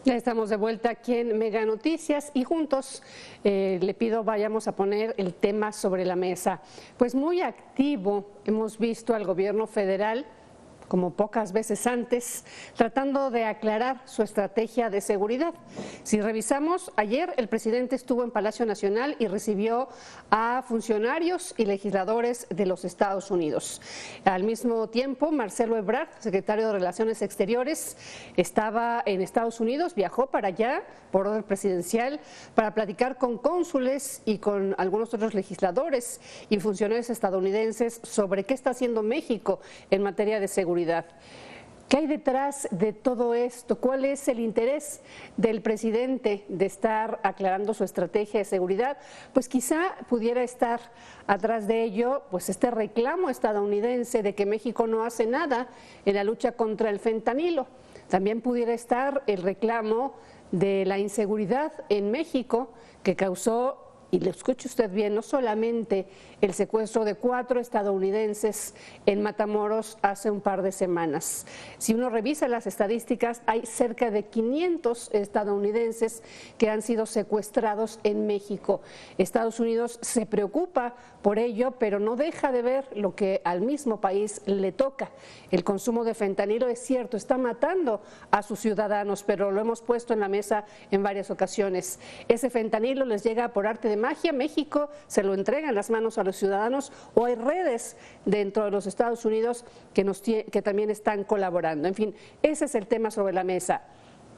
Ya estamos de vuelta aquí en Mega Noticias y juntos le pido vayamos a poner el tema sobre la mesa. Pues muy activo hemos visto al gobierno federal, como pocas veces antes, tratando de aclarar su estrategia de seguridad. Si revisamos, ayer el presidente estuvo en Palacio Nacional y recibió a funcionarios y legisladores de los Estados Unidos. Al mismo tiempo, Marcelo Ebrard, secretario de Relaciones Exteriores, estaba en Estados Unidos, viajó para allá por orden presidencial para platicar con cónsules y con algunos otros legisladores y funcionarios estadounidenses sobre qué está haciendo México en materia de seguridad. ¿Qué hay detrás de todo esto? ¿Cuál es el interés del presidente de estar aclarando su estrategia de seguridad? Pues quizá pudiera estar atrás de ello pues este reclamo estadounidense de que México no hace nada en la lucha contra el fentanilo. También pudiera estar el reclamo de la inseguridad en México que causó, y lo escuche usted bien, no solamente el secuestro de 4 estadounidenses en Matamoros hace un par de semanas. Si uno revisa las estadísticas, hay cerca de 500 estadounidenses que han sido secuestrados en México. Estados Unidos se preocupa por ello, pero no deja de ver lo que al mismo país le toca. El consumo de fentanilo, es cierto, está matando a sus ciudadanos, pero lo hemos puesto en la mesa en varias ocasiones. Ese fentanilo les llega por arte de magia, México se lo entrega en las manos a los ciudadanos, o hay redes dentro de los Estados Unidos que también están colaborando. En fin, ese es el tema sobre la mesa,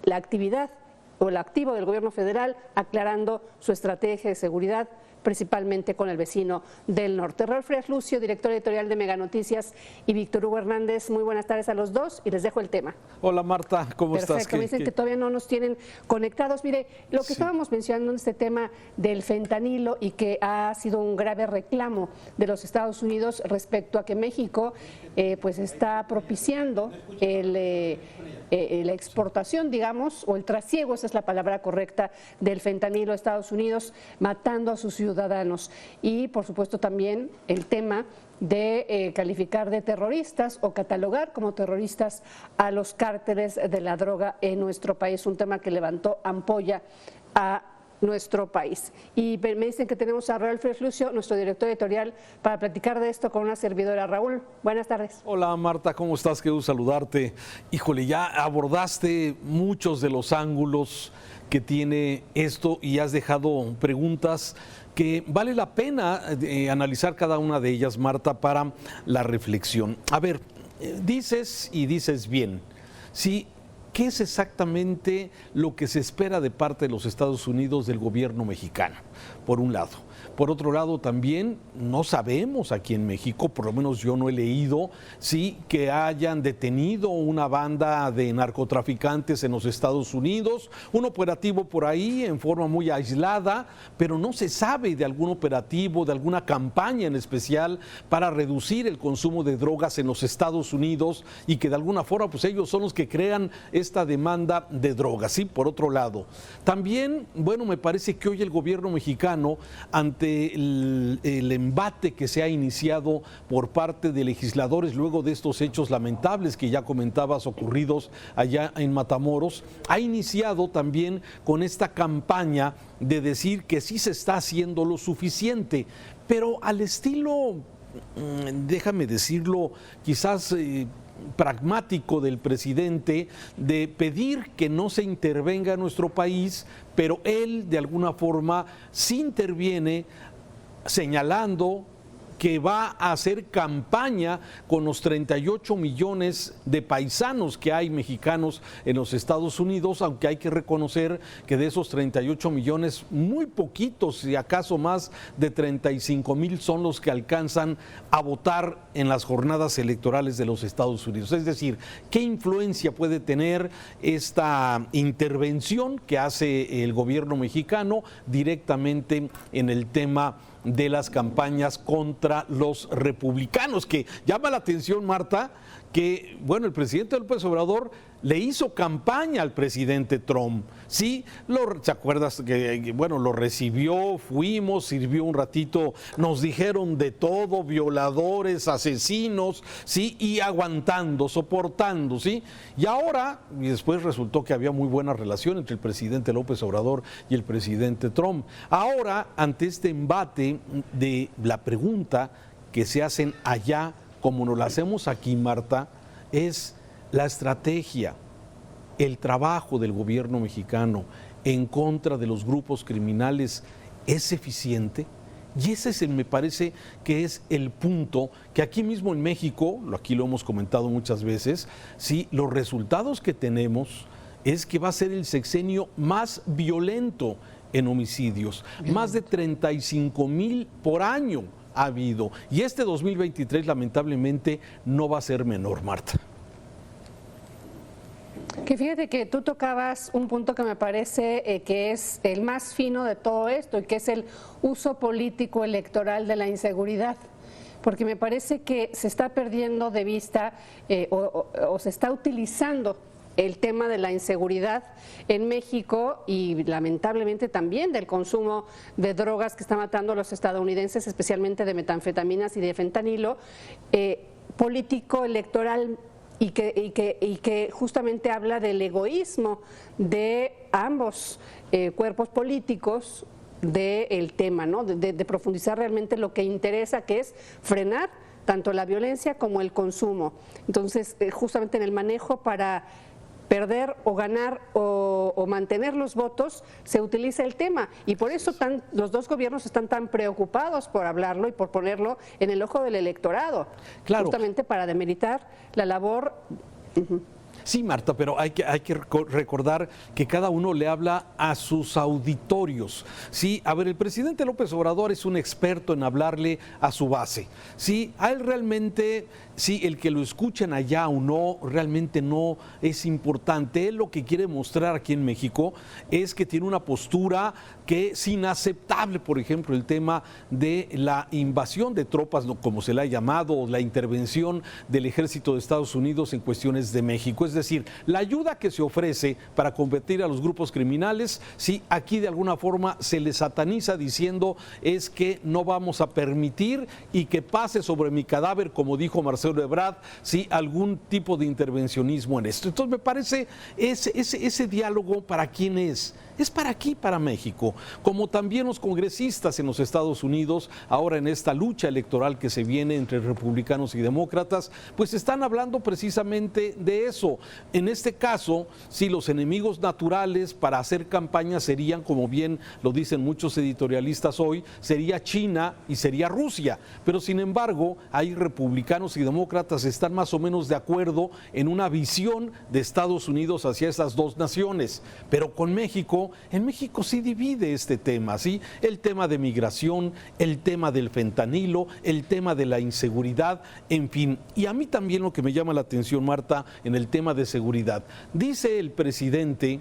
la actividad o el activo del gobierno federal aclarando su estrategia de seguridad, principalmente con el vecino del norte. Raúl Frías Lucio, director editorial de Mega Noticias, y Víctor Hugo Hernández, muy buenas tardes a los dos y les dejo el tema. Hola Marta, ¿cómo estás? Perfecto, me dicen que todavía no nos tienen conectados. Mire, lo que estábamos mencionando en este tema del fentanilo y que ha sido un grave reclamo de los Estados Unidos respecto a que México pues está propiciando la exportación, digamos, o el trasiego, esa es la palabra correcta, del fentanilo a Estados Unidos, matando a sus ciudadanos. Y por supuesto también el tema de calificar de terroristas o catalogar como terroristas a los cárteles de la droga en nuestro país, un tema que levantó ampolla a nuestro país. Y me dicen que tenemos a Raúl Frías Lucio, nuestro director editorial, para platicar de esto con una servidora. Raúl, buenas tardes. Hola Marta, ¿cómo estás? Qué gusto saludarte. Híjole, ya abordaste muchos de los ángulos que tiene esto y has dejado preguntas que vale la pena analizar cada una de ellas, Marta, para la reflexión. A ver, dices y dices bien, sí. ¿Qué es exactamente lo que se espera de parte de los Estados Unidos del gobierno mexicano? Por un lado. Por otro lado, también no sabemos aquí en México, por lo menos yo no he leído, sí, que hayan detenido una banda de narcotraficantes en los Estados Unidos, un operativo por ahí en forma muy aislada, pero no se sabe de algún operativo, de alguna campaña en especial para reducir el consumo de drogas en los Estados Unidos y que de alguna forma pues ellos son los que crean esta demanda de drogas, ¿sí? Por otro lado, también, bueno, me parece que hoy el gobierno mexicano, ante el embate que se ha iniciado por parte de legisladores luego de estos hechos lamentables que ya comentabas ocurridos allá en Matamoros, ha iniciado también con esta campaña de decir que sí se está haciendo lo suficiente, pero al estilo, déjame decirlo, quizás pragmático del presidente, de pedir que no se intervenga en nuestro país, pero él de alguna forma sí interviene señalando que va a hacer campaña con los 38 millones de paisanos que hay mexicanos en los Estados Unidos, aunque hay que reconocer que de esos 38 millones, muy poquitos, si acaso más de 35,000 son los que alcanzan a votar en las jornadas electorales de los Estados Unidos. Es decir, ¿qué influencia puede tener esta intervención que hace el gobierno mexicano directamente en el tema de las campañas contra los republicanos? Que llama la atención, Marta, que bueno, el presidente López Obrador le hizo campaña al presidente Trump. Sí, ¿te acuerdas que, bueno, lo recibió, fuimos, sirvió un ratito, nos dijeron de todo, violadores, asesinos, sí, y aguantando, soportando, sí. Y ahora, y después resultó que había muy buena relación entre el presidente López Obrador y el presidente Trump. Ahora, ante este embate de la pregunta que se hacen allá, como nos la hacemos aquí, Marta, es la estrategia, el trabajo del gobierno mexicano en contra de los grupos criminales es eficiente. Y ese me parece que es el punto que aquí mismo en México, aquí lo hemos comentado muchas veces, sí, los resultados que tenemos es que va a ser el sexenio más violento en homicidios, más de 35,000 por año ha habido. Y este 2023 lamentablemente no va a ser menor, Marta. Que fíjate que tú tocabas un punto que me parece que es el más fino de todo esto y que es el uso político electoral de la inseguridad, porque me parece que se está perdiendo de vista o se está utilizando el tema de la inseguridad en México y lamentablemente también del consumo de drogas que está matando a los estadounidenses, especialmente de metanfetaminas y de fentanilo, político electoral. Y que justamente habla del egoísmo de ambos cuerpos políticos del tema, ¿no? De profundizar realmente lo que interesa, que es frenar tanto la violencia como el consumo. Entonces, justamente en el manejo para perder o ganar o mantener los votos, se utiliza el tema. Y por eso los dos gobiernos están tan preocupados por hablarlo y por ponerlo en el ojo del electorado. Claro. Justamente para demeritar la labor. Sí, Marta, pero hay que recordar que cada uno le habla a sus auditorios. Sí, a ver, el presidente López Obrador es un experto en hablarle a su base. Sí, a él realmente, sí, el que lo escuchen allá o no, realmente no es importante. Él lo que quiere mostrar aquí en México es que tiene una postura que es inaceptable, por ejemplo, el tema de la invasión de tropas, como se le ha llamado, o la intervención del ejército de Estados Unidos en cuestiones de México. Es decir, la ayuda que se ofrece para combatir a los grupos criminales, sí, aquí de alguna forma se les sataniza diciendo es que no vamos a permitir y que pase sobre mi cadáver, como dijo Marcelo Ebrard, sí, algún tipo de intervencionismo en esto. Entonces me parece ese diálogo, ¿para quién es? Es para aquí, para México, como también los congresistas en los Estados Unidos, ahora en esta lucha electoral que se viene entre republicanos y demócratas, pues están hablando precisamente de eso. En este caso, si los enemigos naturales para hacer campaña serían, como bien lo dicen muchos editorialistas hoy, sería China y sería Rusia, pero sin embargo, hay republicanos y demócratas que están más o menos de acuerdo en una visión de Estados Unidos hacia esas dos naciones, pero con México, en México sí divide este tema, ¿sí? El tema de migración, el tema del fentanilo, el tema de la inseguridad, en fin. Y a mí también lo que me llama la atención, Marta, en el tema de seguridad. Dice el presidente,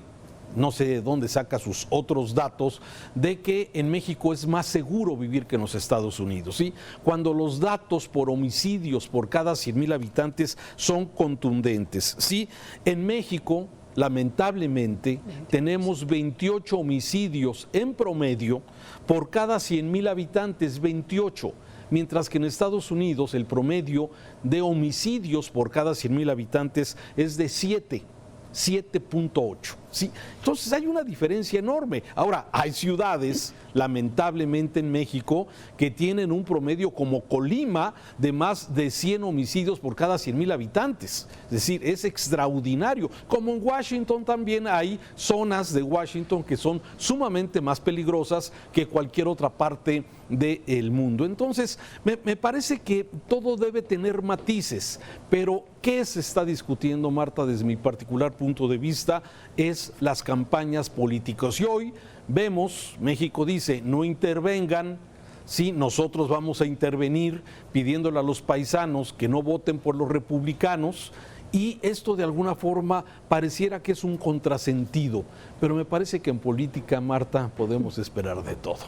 no sé de dónde saca sus otros datos, de que en México es más seguro vivir que en los Estados Unidos, ¿sí? Cuando los datos por homicidios por cada 100,000 habitantes son contundentes, ¿sí? En México, lamentablemente, tenemos 28 homicidios en promedio por cada 100,000 habitantes, 28, mientras que en Estados Unidos el promedio de homicidios por cada 100,000 habitantes es de 7.8. Sí, entonces hay una diferencia enorme. Ahora, hay ciudades, lamentablemente en México, que tienen un promedio como Colima de más de 100 homicidios por cada 100,000 habitantes. Es decir, es extraordinario. Como en Washington también hay zonas de Washington que son sumamente más peligrosas que cualquier otra parte del mundo. Entonces, me parece que todo debe tener matices, pero ¿qué se está discutiendo, Marta, desde mi particular punto de vista? Es las campañas políticas. Y hoy vemos, México dice, no intervengan, sí, nosotros vamos a intervenir pidiéndole a los paisanos que no voten por los republicanos, y esto de alguna forma pareciera que es un contrasentido, pero me parece que en política, Marta, podemos esperar de todo.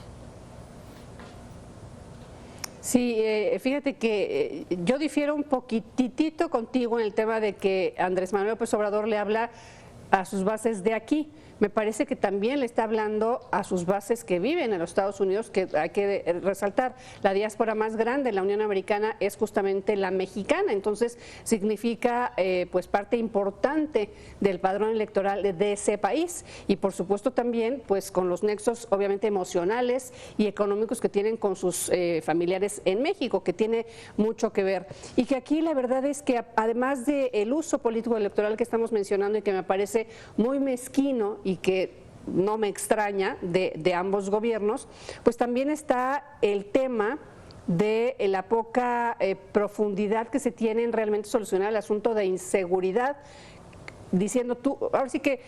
Sí, fíjate que yo difiero un poquitito contigo en el tema de que Andrés Manuel López Obrador le habla a sus bases de aquí. Me parece que también le está hablando a sus bases que viven en los Estados Unidos, que hay que resaltar. La diáspora más grande en la Unión Americana es justamente la mexicana, entonces significa pues parte importante del padrón electoral de ese país y por supuesto también pues con los nexos obviamente emocionales y económicos que tienen con sus familiares en México, que tiene mucho que ver. Y que aquí la verdad es que además del uso político electoral que estamos mencionando y que me parece muy mezquino y que no me extraña de ambos gobiernos, pues también está el tema de la poca profundidad que se tiene en realmente solucionar el asunto de inseguridad, diciendo tú, ahora sí que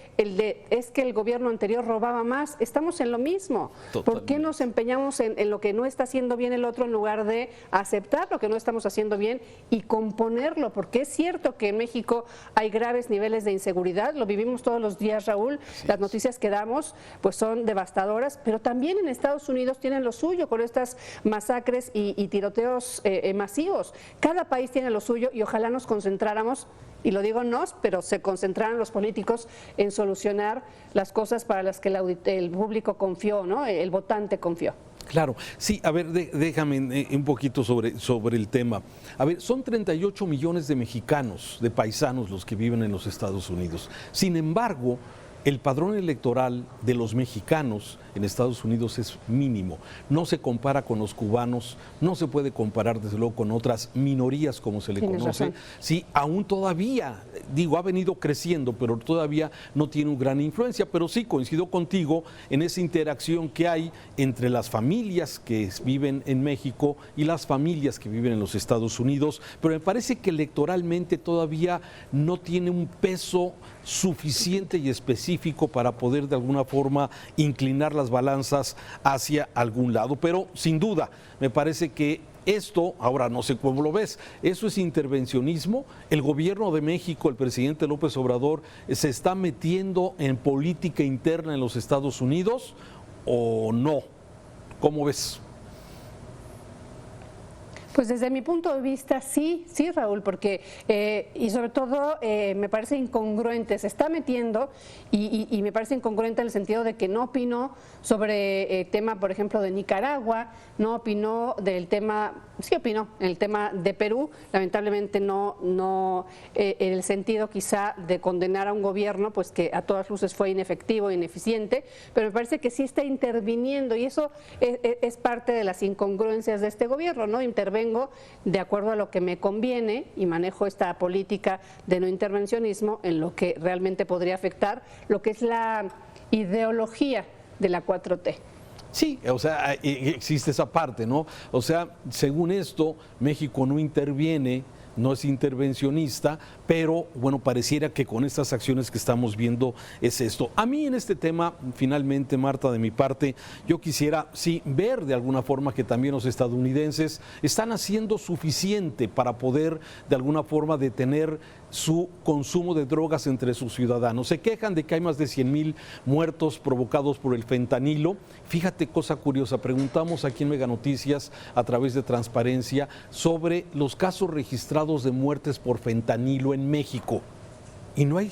es que el gobierno anterior robaba más, estamos en lo mismo. Totalmente. ¿Por qué nos empeñamos en lo que no está haciendo bien el otro en lugar de aceptar lo que no estamos haciendo bien y componerlo? Porque es cierto que en México hay graves niveles de inseguridad, lo vivimos todos los días, Raúl, las noticias que damos pues son devastadoras, pero también en Estados Unidos tienen lo suyo con estas masacres y tiroteos masivos. Cada país tiene lo suyo y ojalá nos concentráramos, y lo digo nos, pero se concentraron los políticos en solucionar las cosas para las que el público confió, ¿no? El votante confió. Claro, sí, a ver, déjame un poquito sobre el tema. A ver, son 38 millones de mexicanos, de paisanos los que viven en los Estados Unidos. Sin embargo, el padrón electoral de los mexicanos en Estados Unidos es mínimo. No se compara con los cubanos, no se puede comparar desde luego con otras minorías como se le conoce. Sí, aún todavía, digo, ha venido creciendo, pero todavía no tiene una gran influencia. Pero sí coincido contigo en esa interacción que hay entre las familias que viven en México y las familias que viven en los Estados Unidos. Pero me parece que electoralmente todavía no tiene un peso suficiente y específico para poder de alguna forma inclinar las balanzas hacia algún lado. Pero sin duda, me parece que esto, ahora no sé cómo lo ves, eso es intervencionismo. El gobierno de México, el presidente López Obrador, se está metiendo en política interna en los Estados Unidos o no. ¿Cómo ves? Pues desde mi punto de vista sí, Raúl, porque y sobre todo me parece incongruente, se está metiendo y me parece incongruente en el sentido de que no opinó sobre el tema, por ejemplo, de Nicaragua, no opinó del tema, sí opinó en el tema de Perú, lamentablemente no en el sentido quizá de condenar a un gobierno, pues que a todas luces fue inefectivo, ineficiente, pero me parece que sí está interviniendo y eso es parte de las incongruencias de este gobierno, ¿no? Intervengo de acuerdo a lo que me conviene y manejo esta política de no intervencionismo en lo que realmente podría afectar lo que es la ideología de la 4T. Sí, o sea, existe esa parte, ¿no? O sea, según esto, México no interviene, no es intervencionista, pero bueno, pareciera que con estas acciones que estamos viendo es esto. A mí en este tema, finalmente, Marta, de mi parte, yo quisiera, sí, ver de alguna forma que también los estadounidenses están haciendo suficiente para poder de alguna forma detener su consumo de drogas entre sus ciudadanos. Se quejan de que hay más de 100,000 muertos provocados por el fentanilo. Fíjate, cosa curiosa, preguntamos aquí en Mega Noticias a través de Transparencia sobre los casos registrados de muertes por fentanilo en México. Y no hay.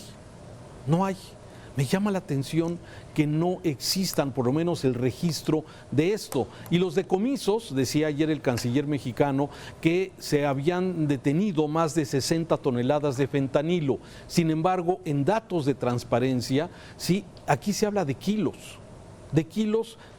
Me llama la atención que no existan por lo menos el registro de esto. Y los decomisos, decía ayer el canciller mexicano, que se habían detenido más de 60 toneladas de fentanilo. Sin embargo, en datos de Transparencia, sí, aquí se habla de kilos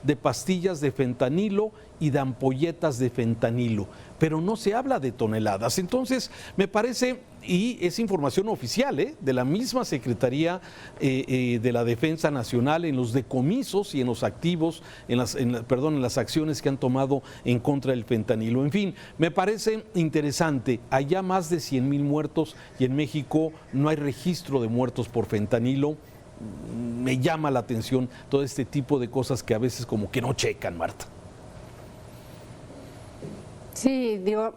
de pastillas de fentanilo y de ampolletas de fentanilo, pero no se habla de toneladas. Entonces, me parece, y es información oficial de la misma Secretaría de la Defensa Nacional, en los decomisos y en los activos, en las acciones que han tomado en contra del fentanilo. En fin, me parece interesante, allá más de 100,000 muertos y en México no hay registro de muertos por fentanilo. Me llama la atención todo este tipo de cosas que a veces como que no checan, Marta. Sí, digo,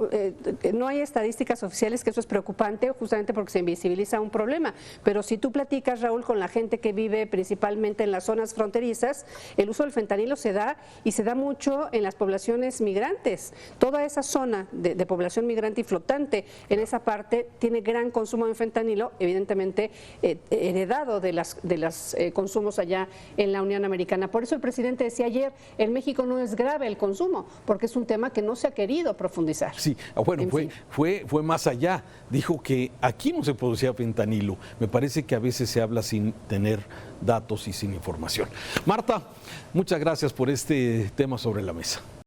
no hay estadísticas oficiales, que eso es preocupante, justamente porque se invisibiliza un problema. Pero si tú platicas, Raúl, con la gente que vive principalmente en las zonas fronterizas, el uso del fentanilo se da y se da mucho en las poblaciones migrantes. Toda esa zona de población migrante y flotante en esa parte tiene gran consumo de fentanilo, evidentemente heredado de los consumos allá en la Unión Americana. Por eso el presidente decía ayer, en México no es grave el consumo, porque es un tema que no se ha querido profundizar. Sí, bueno, fue más allá. Dijo que aquí no se producía fentanilo. Me parece que a veces se habla sin tener datos y sin información. Marta, muchas gracias por este tema sobre la mesa.